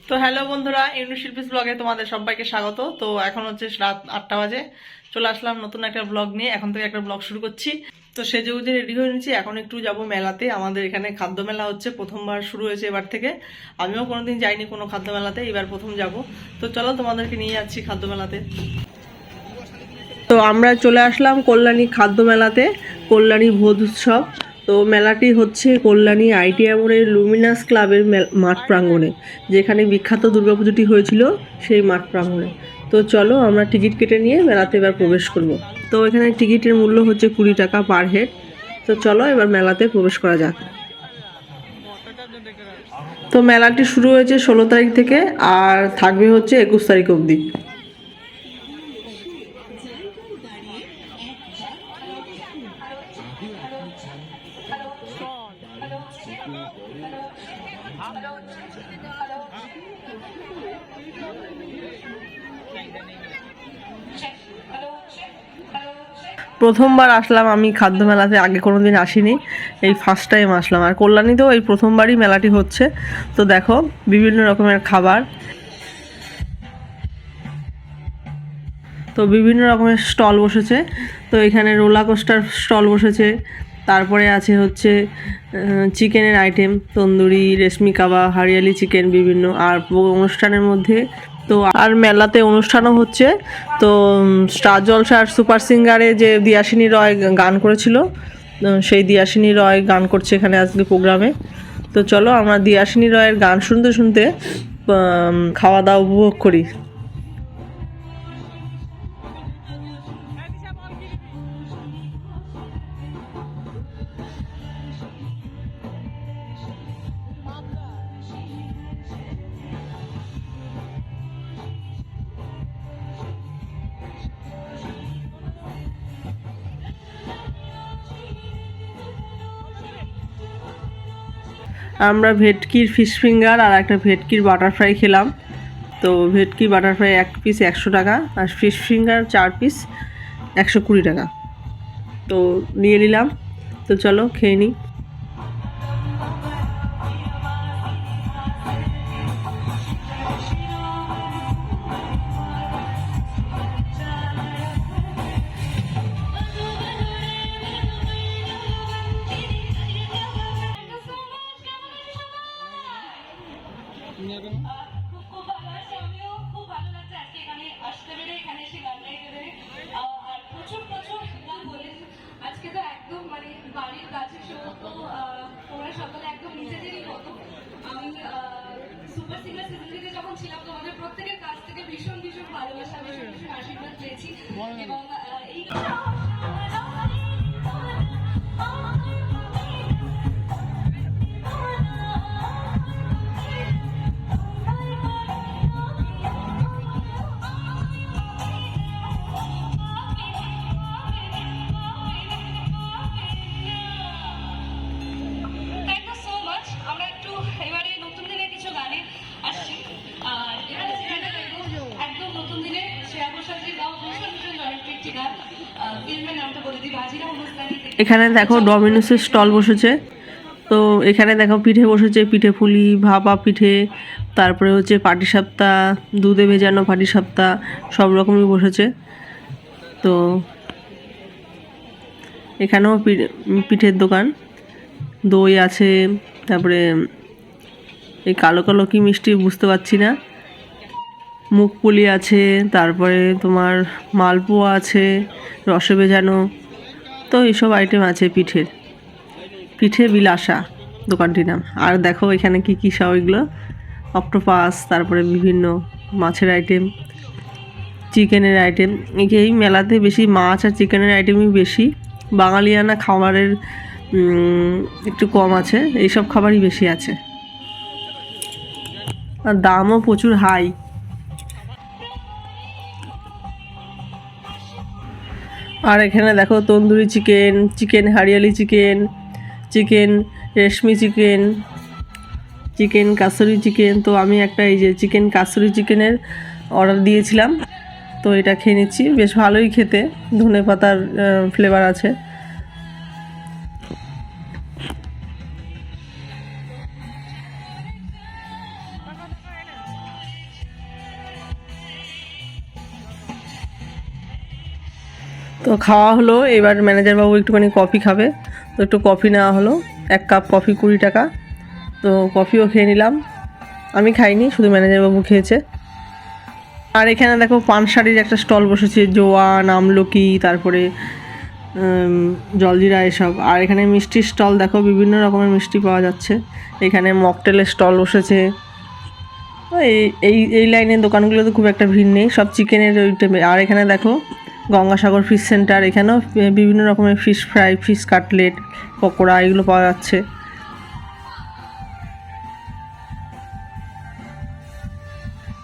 তো হ্যালো বন্ধুরা, ইউনিক শিল্পীস ব্লগে তোমাদের সবাইকে স্বাগত। তো এখন হচ্ছে রাত 8টা বাজে, চলে আসলাম নতুন একটা ব্লগ নিয়ে। এখন থেকে একটা ব্লগ শুরু করছি। তো সেজেগুজে রেডি হয়ে নিচ্ছি, এখন একটু যাব মেলাতে। আমাদের এখানে খাদ্য মেলা হচ্ছে, প্রথমবার শুরু হয়েছে এবার থেকে। আমিও কোনোদিন যাইনি কোনো খাদ্য মেলাতে, এবার প্রথম যাব। তো চলো তোমাদেরকে নিয়ে যাচ্ছি খাদ্য মেলাতে। তো আমরা চলে আসলাম কল্যাণী খাদ্য মেলাতে, কল্যাণী ভোজ উৎসব। তো মেলাটি হচ্ছে কল্যাণী আইটিআই মোড়ের লুমিনাস ক্লাবের মাঠ প্রাঙ্গণে, যেখানে বিখ্যাত দুর্গাপুজোটি হয়েছিল সেই মাঠ প্রাঙ্গণে। তো চলো আমরা টিকিট কেটে নিয়ে মেলাতে এবার প্রবেশ করব। তো এখানে টিকিটের মূল্য হচ্ছে 20 টাকা পার হেড। তো চলো এবার মেলাতে প্রবেশ করা যাক। তো মেলাটি শুরু হয়েছে 16 তারিখ থেকে আর থাকবে হচ্ছে 21 তারিখ অবধি। প্রথমবার আসলাম আমি খাদ্য মেলাতে, আগে কোনোদিন আসিনি, এই ফার্স্ট টাইম আসলাম। আর কল্যাণীতেও এই প্রথমবারই মেলাটি হচ্ছে। তো দেখো বিভিন্ন রকমের খাবার, তো বিভিন্ন রকমের স্টল বসেছে। তো এখানে রোলার কোস্টার স্টল বসেছে, তারপরে আছে হচ্ছে চিকেনের আইটেম, তন্দুরি, রেশমি কাবাব, হরিয়ালি চিকেন বিভিন্ন। আর অনুষ্ঠানের মধ্যে তো আর মেলাতে অনুষ্ঠানও হচ্ছে। তো স্টার জলসা আর সুপার সিঙ্গারে যে দিয়াশিনী রয় গান করেছিল, সেই দিয়াশিনী রয় গান করছে এখানে আজকে প্রোগ্রামে। তো চলো আমরা দিয়াশিনী রয়ের গান শুনতে শুনতে খাওয়া দাওয়া উপভোগ করি। আমরা ভেটকির ফিশ ফিঙ্গার আর একটা ভেটকির বাটারফ্রাই খেলাম। তো ভেটকি বাটারফ্রাই 1 পিস 100 টাকা, আর ফিশ ফিঙ্গার 4 পিস 120 টাকা। তো নিয়ে নিলাম। তো চলো খেয়ে নিই। খুব ভালো আছে, আমিও খুব ভালো লাগছে আজকে এখানে আসতে পেরে, এখানে এসে গান গাইতে পেরে। আর প্রচুর প্রচুর গান বলেন আজকে, তো একদম মানে বাড়ির কাছে শো। তো তোমরা সকলে একদম নিজেদেরই মতো। আমি সুপার সিঙ্গার সিজন যখন ছিলাম, তোমাদের প্রত্যেকের কাছ থেকে ভীষণ ভীষণ ভালোবাসা, ভীষণ ভীষণ আশীর্বাদ পেয়েছি। এবং এই এখানে দেখো ডমিনোসের স্টল বসেছে। তো এখানে দেখো পিঠে বসেছে, পিঠে পুলি, ভাপা পিঠে, তারপরে হচ্ছে পাটিসাপটা, দুধে ভেজানো পাটিসাপটা, সব রকমই বসেছে। তো এখানেও পিঠের দোকান, দই আছে, তারপরে এই কালো কালো কি মিষ্টি বুঝতে পারছি না, মুখপুলি আছে, তারপরে তোমার মালপোয়া আছে, রসে ভেজানো। তো এইসব আইটেম আছে পিঠের, পিঠে বিলাসা দোকানটির নাম। আর দেখো এখানে কি কী সব, এগুলো অক্টোপাস, তারপরে বিভিন্ন মাছের আইটেম, চিকেনের আইটেম। এই মেলাতে বেশি মাছ আর চিকেনের আইটেমই বেশি, বাঙালিয়ানা খাবারের একটু কম আছে, এইসব খাবারই বেশি আছে। আর দামও প্রচুর হাই। আর এখানে দেখো tandoori chicken, chicken hariyali chicken, chicken reshmi chicken, chicken kasuri chicken. তো আমি একটা এই যে চিকেন কাসুরি চিকেনের অর্ডার দিয়েছিলাম, তো এটা খেয়ে নিচ্ছি, বেশ ভালোই খেতে, ধনেপাতার ফ্লেভার আছে। তো খাওয়া হলো, এবার ম্যানেজার বাবু একটুখানি কফি খাবে, তো একটু কফি নেওয়া হলো, 1 কাপ কফি 20 টাকা। তো কফিও খেয়ে নিলাম, আমি খাইনি, শুধু ম্যানেজার বাবু খেয়েছে। আর এখানে দেখো পানশাড়ির একটা স্টল বসেছে, জোয়ান, আমলকি, তারপরে জলজিরা এসব। আর এখানে মিষ্টির স্টল দেখো, বিভিন্ন রকমের মিষ্টি পাওয়া যাচ্ছে। এখানে মকটেলের স্টল বসেছে। এই এই এই লাইনের দোকানগুলোতে খুব একটা ভিড় নেই, সব চিকেনের ওই। আর এখানে দেখো গঙ্গাসাগর ফিশ সেন্টার, এখানেও বিভিন্ন রকমের fish fry, fish cutlet, pakora এগুলো পাওয়া যাচ্ছে।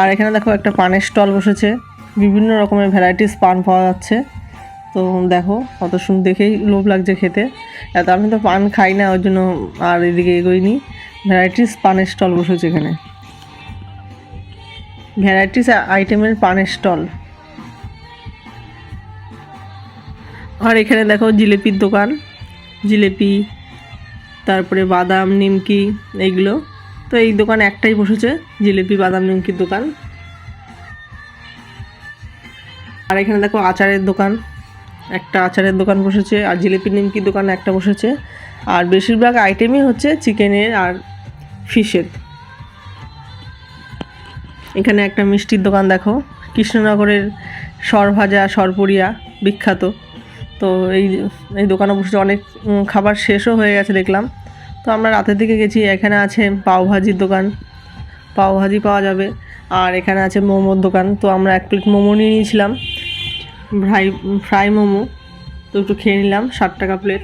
আর এখানে দেখো একটা পানের স্টল বসেছে, বিভিন্ন রকমের ভ্যারাইটিস পান পাওয়া যাচ্ছে। তো দেখো কত সুন্দর, দেখেই লোভ লাগছে খেতে। এত আমি তো পান খাই না, ওই জন্য আর এদিকে এগোইনি। ভ্যারাইটিস পানের স্টল বসেছে এখানে, ভ্যারাইটিস আইটেমের পানের স্টল। আর এখানে দেখো জিলেপির দোকান, জিলেপি, তারপরে বাদাম, নিমকি এইগুলো। তো এই দোকান একটাই বসেছে, জিলেপি, বাদাম, নিমকির দোকান। আর এখানে দেখো আচারের দোকান, একটা আচারের দোকান বসেছে, আর জিলেপি নিমকির দোকান একটা বসেছে। আর বেশিরভাগ আইটেমই হচ্ছে চিকেনের আর ফিশের। এখানে একটা মিষ্টির দোকান দেখো, কৃষ্ণনগরের সরভাজা, সরপুরিয়া বিখ্যাত। তো এই দোকানে বসেছে, অনেক খাবার শেষও হয়ে গেছে দেখলাম। তো আমরা রাতের দিকে গেছি। এখানে আছে পাওভাজির দোকান, পাওভাজি পাওয়া যাবে। আর এখানে আছে মোমোর দোকান। তো আমরা 1 প্লেট মোমো নিয়ে নিয়েছিলাম, ফ্রাই মোমো। তো একটু খেয়ে নিলাম, 60 টাকা প্লেট।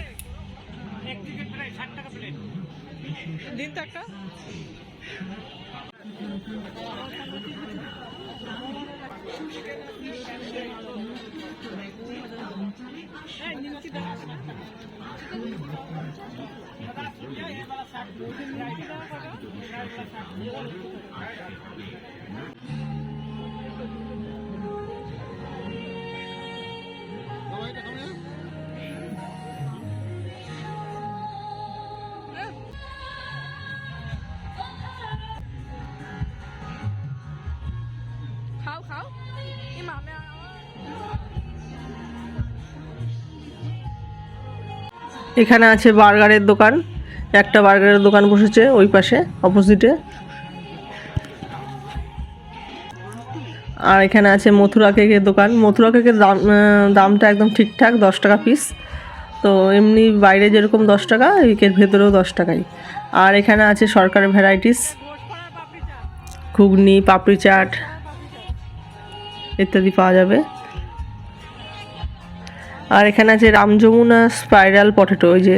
খাও খাও এই মামে এখানে আছে বার্গারের দোকান, একটা বার্গারের দোকান বসেছে ওই পাশে অপোজিটে। আর এখানে আছে মথুরা কেকের দোকান। মথুরা কেকের দামটা একদম ঠিকঠাক, 10 টাকা পিস। তো এমনি বাইরে যেরকম 10 টাকা, এই কেকের ভেতরেও 10 টাকাই। আর এখানে আছে সরকারের ভ্যারাইটিস, ঘুগনি, পাপড়ি চাট ইত্যাদি পাওয়া যাবে। আর এখানে আছে রামযমুনা স্পাইরাল পটেটো, ওই যে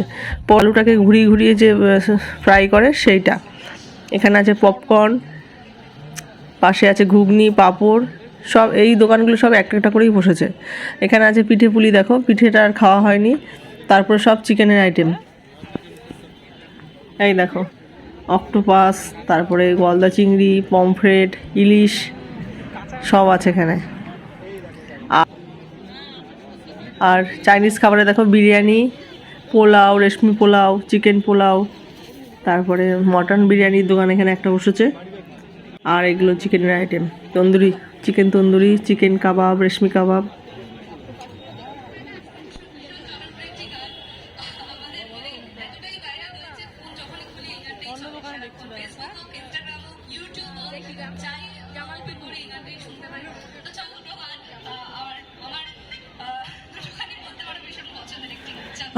আলুটাকে ঘুরিয়ে ঘুরিয়ে যে ফ্রাই করে সেইটা। এখানে আছে পপকর্ন, পাশে আছে ঘুগনি, পাঁপড়, সব এই দোকানগুলো সব একটা করেই বসেছে। এখানে আছে পিঠে পুলি, দেখো পিঠেটা আর খাওয়া হয়নি। তারপরে সব চিকেনের আইটেম, এই দেখো অক্টোপাস, তারপরে গলদা চিংড়ি, পমফ্রেট, ইলিশ সব আছে এখানে। আর চাইনিজ খাবারে দেখো বিরিয়ানি, পোলাও, রেশমি পোলাও, চিকেন পোলাও, তারপরে মটন বিরিয়ানির দোকান এখানে একটা বসেছে। আর এগুলো চিকেনের item, tandoori, chicken tandoori, chicken kebab, reshmi kebab.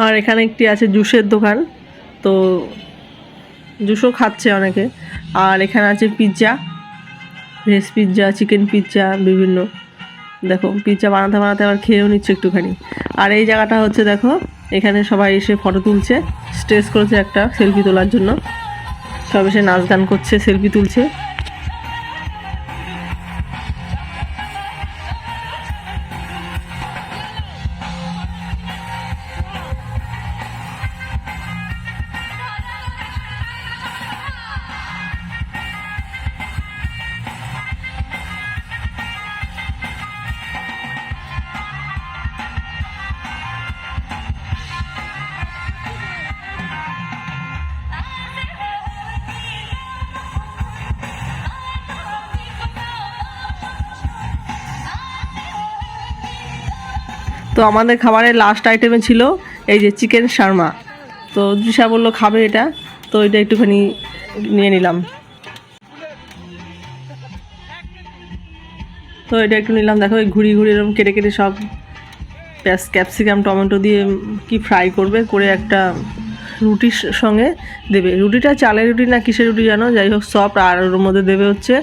আর এখানে একটি আছে জুসের দোকান, তো জুসও খাচ্ছে অনেকে। আর এখানে আছে pizza, veg pizza, chicken pizza বিভিন্ন। দেখো পিৎজা বানাতে বানাতে আবার খেয়েও নিচ্ছে একটুখানি। আর এই জায়গাটা হচ্ছে দেখো, এখানে সবাই এসে ফটো তুলছে, স্টেজ করেছে একটা সেলফি তোলার জন্য। সব এসে নাচ গান করছে, সেলফি তুলছে। তো আমাদের খাবারের লাস্ট আইটেমে ছিল এই যে চিকেন শার্মা। তো তৃষা বললো খাবে এটা, তো এটা একটুখানি নিয়ে নিলাম। তো এটা একটু নিলাম, দেখো এই ঘুরি ঘুরি এরকম কেটে কেটে সব পেঁয়াজ ক্যাপসিকাম টমেটো দিয়ে কি ফ্রাই করবে, করে একটা রুটির সঙ্গে দেবে। রুটিটা চালের রুটি না কিসের রুটি জানো, যাই হোক সফট, আর ওর মধ্যে দেবে হচ্ছে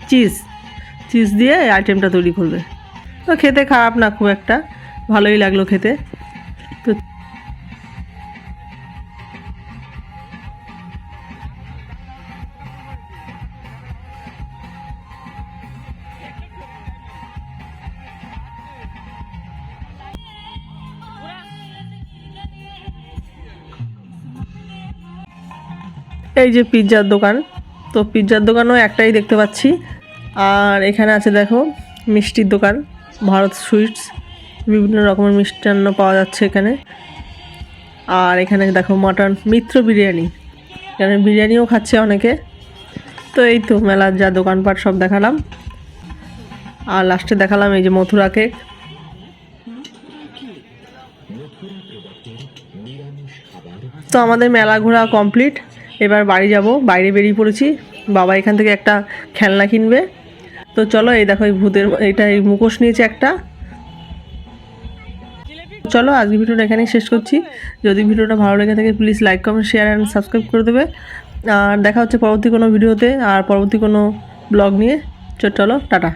চিজ দিয়ে এই আইটেমটা তৈরি করবে। তো খেতে খারাপ না খুব একটা, ভালোই লাগলো খেতে। তো এই যে পিৎজার দোকান, তো পিৎজার দোকানও একটাই দেখতে পাচ্ছি। আর এখানে আছে দেখো মিষ্টির দোকান, ভারত সুইটস, বিভিন্ন রকমের মিষ্টান্ন পাওয়া যাচ্ছে এখানে। আর এখানে দেখো মটন মিত্র বিরিয়ানি, এখানে বিরিয়ানিও খাচ্ছে অনেকে। তো এই তো মেলার যা দোকানপাট সব দেখালাম, আর লাস্টে দেখালাম এই যে মথুরা কেক। তো আমাদের মেলা ঘোরা কমপ্লিট, এবার বাড়ি যাব। বাইরে বেরিয়ে পড়েছি, বাবা এখান থেকে একটা খেলনা কিনবে। তো চলো, এই দেখো এই ভূতের এইটা এই মুখোশ নিয়েছে একটা। চলো আজকে ভিডিওটা এখানেই শেষ করছি। যদি ভিডিওটা ভালো লেগে থাকে please like comment share and subscribe করে দেবে। আর দেখা হচ্ছে পরবর্তী কোনো ভিডিওতে আর পরবর্তী কোনো ব্লগ নিয়ে। চলো টাটা।